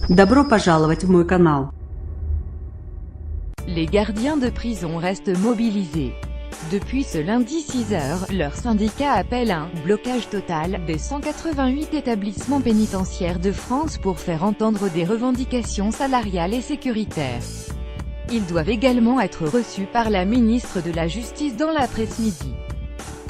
Добро пожаловать в мой канал. Les gardiens de prison restent mobilisés. Depuis ce lundi 6 h, leur syndicat appelle un « blocage total » des 188 établissements pénitentiaires de France pour faire entendre des revendications salariales et sécuritaires. Ils doivent également être reçus par la ministre de la Justice dans l'après-midi.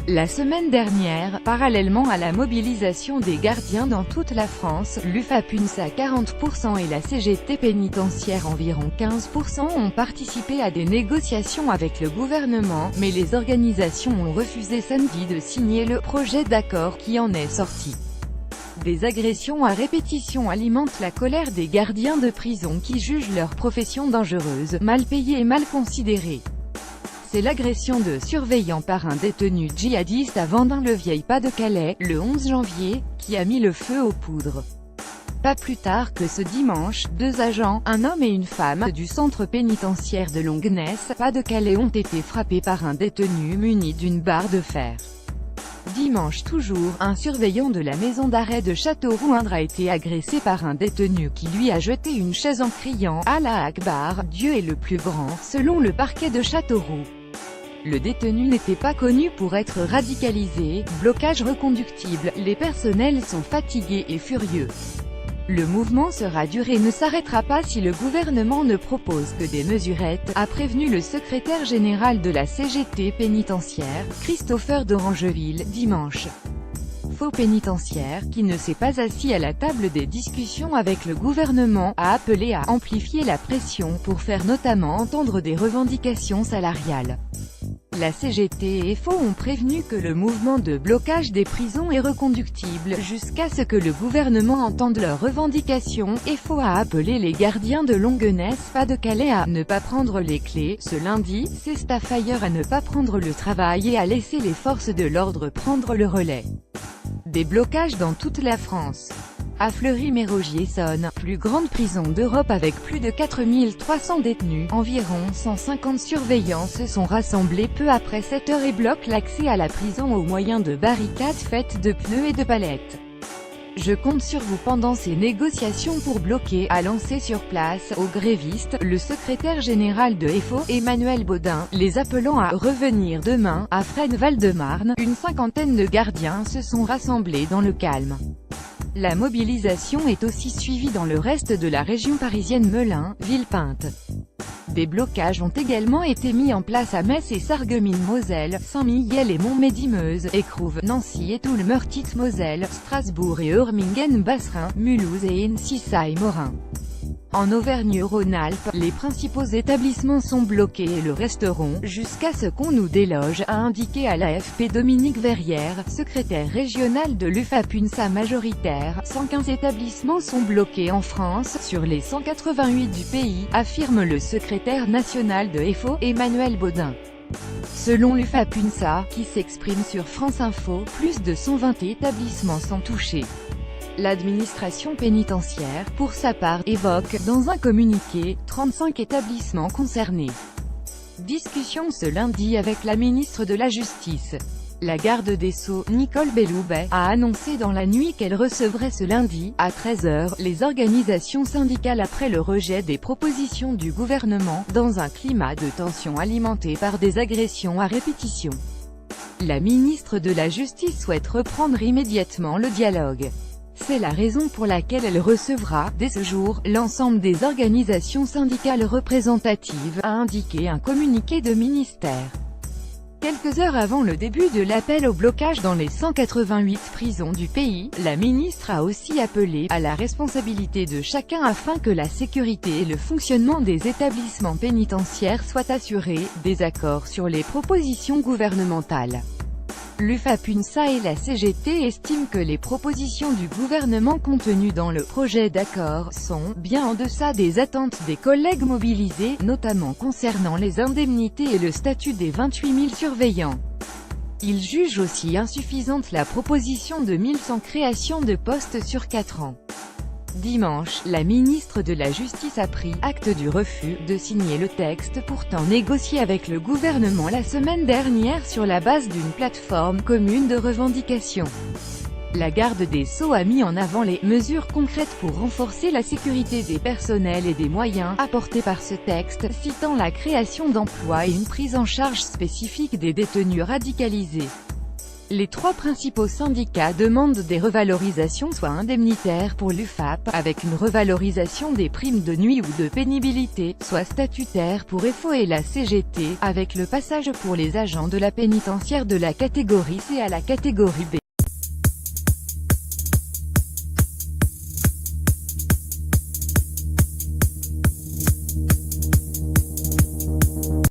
La semaine dernière, parallèlement à la mobilisation des gardiens dans toute la France, l'UFAPUNSA 40% et la CGT pénitentiaire environ 15% ont participé à des négociations avec le gouvernement, mais les organisations ont refusé samedi de signer le projet d'accord qui en est sorti. Des agressions à répétition alimentent la colère des gardiens de prison qui jugent leur profession dangereuse, mal payée et mal considérée. C'est l'agression de surveillants par un détenu djihadiste à Vendin-le-Vieil-Pas-de-Calais, le 11 janvier, qui a mis le feu aux poudres. Pas plus tard que ce dimanche, 2 agents, un homme et une femme, du centre pénitentiaire de Longuenesse, Pas-de-Calais ont été frappés par un détenu muni d'une barre de fer. Dimanche toujours, un surveillant de la maison d'arrêt de Châteauroux-Indre a été agressé par un détenu qui lui a jeté une chaise en criant « Allah Akbar, Dieu est le plus grand », selon le parquet de Châteauroux. Le détenu n'était pas connu pour être radicalisé. Blocage reconductible, les personnels sont fatigués et furieux. Le mouvement sera dur et ne s'arrêtera pas si le gouvernement ne propose que des mesurettes, a prévenu le secrétaire général de la CGT pénitentiaire, Christopher d'Orangeville, dimanche. Faux pénitentiaire, qui ne s'est pas assis à la table des discussions avec le gouvernement, a appelé à amplifier la pression pour faire notamment entendre des revendications salariales. La CGT et FO ont prévenu que le mouvement de blocage des prisons est reconductible jusqu'à ce que le gouvernement entende leurs revendications. FO a appelé les gardiens de Longuenesse, Pas-de-Calais à ne pas prendre les clés ce lundi, ses staff ailleurs à ne pas prendre le travail et à laisser les forces de l'ordre prendre le relais. Des blocages dans toute la France. À Fleury-Mérogis-Essonnes, plus grande prison d'Europe avec plus de 4300 détenus, environ 150 surveillants se sont rassemblés peu après 7 h et bloquent l'accès à la prison au moyen de barricades faites de pneus et de palettes. Je compte sur vous pendant ces négociations pour bloquer, a lancé sur place, aux grévistes, le secrétaire général de FO, Emmanuel Baudin, les appelant à « revenir demain ». À Fresnes-Val-de-Marne, une cinquantaine de gardiens se sont rassemblés dans le calme. La mobilisation est aussi suivie dans le reste de la région parisienne Melun, Villepinte. Des blocages ont également été mis en place à Metz et Sarreguemines-Moselle, Saint-Mihiel et Montmédy-Meuse, Écrouves, Nancy et Toul-Meurthe-Moselle, Strasbourg et Eurmingen-Basserin, Mulhouse et Ensisheim-Morin. En Auvergne-Rhône-Alpes, les principaux établissements sont bloqués et le resteront, jusqu'à ce qu'on nous déloge, a indiqué à l'AFP Dominique Verrière, secrétaire régional de l'UFAPUNSA majoritaire. 115 établissements sont bloqués en France, sur les 188 du pays, affirme le secrétaire national de FO, Emmanuel Baudin. Selon l'UFAPUNSA, qui s'exprime sur France Info, plus de 120 établissements sont touchés. L'administration pénitentiaire, pour sa part, évoque, dans un communiqué, 35 établissements concernés. Discussion ce lundi avec la ministre de la Justice. La garde des Sceaux, Nicole Belloubet, a annoncé dans la nuit qu'elle recevrait ce lundi, à 13 h, les organisations syndicales après le rejet des propositions du gouvernement, dans un climat de tension alimenté par des agressions à répétition. La ministre de la Justice souhaite reprendre immédiatement le dialogue. C'est la raison pour laquelle elle recevra, dès ce jour, l'ensemble des organisations syndicales représentatives, a indiqué un communiqué de ministère. Quelques heures avant le début de l'appel au blocage dans les 188 prisons du pays, la ministre a aussi appelé à la responsabilité de chacun afin que la sécurité et le fonctionnement des établissements pénitentiaires soient assurés. Désaccord sur les propositions gouvernementales. L'UFAPUNSA et la CGT estiment que les propositions du gouvernement contenues dans le projet d'accord sont bien en deçà des attentes des collègues mobilisés, notamment concernant les indemnités et le statut des 28 000 surveillants. Ils jugent aussi insuffisante la proposition de 1100 créations de postes sur 4 ans. Dimanche, la ministre de la Justice a pris acte du refus de signer le texte pourtant négocié avec le gouvernement la semaine dernière sur la base d'une plateforme commune de revendication. La garde des Sceaux a mis en avant les mesures concrètes pour renforcer la sécurité des personnels et des moyens apportés par ce texte, citant la création d'emplois et une prise en charge spécifique des détenus radicalisés. Les trois principaux syndicats demandent des revalorisations soit indemnitaires pour l'UFAP, avec une revalorisation des primes de nuit ou de pénibilité, soit statutaires pour FO et la CGT, avec le passage pour les agents de la pénitentiaire de la catégorie C à la catégorie B.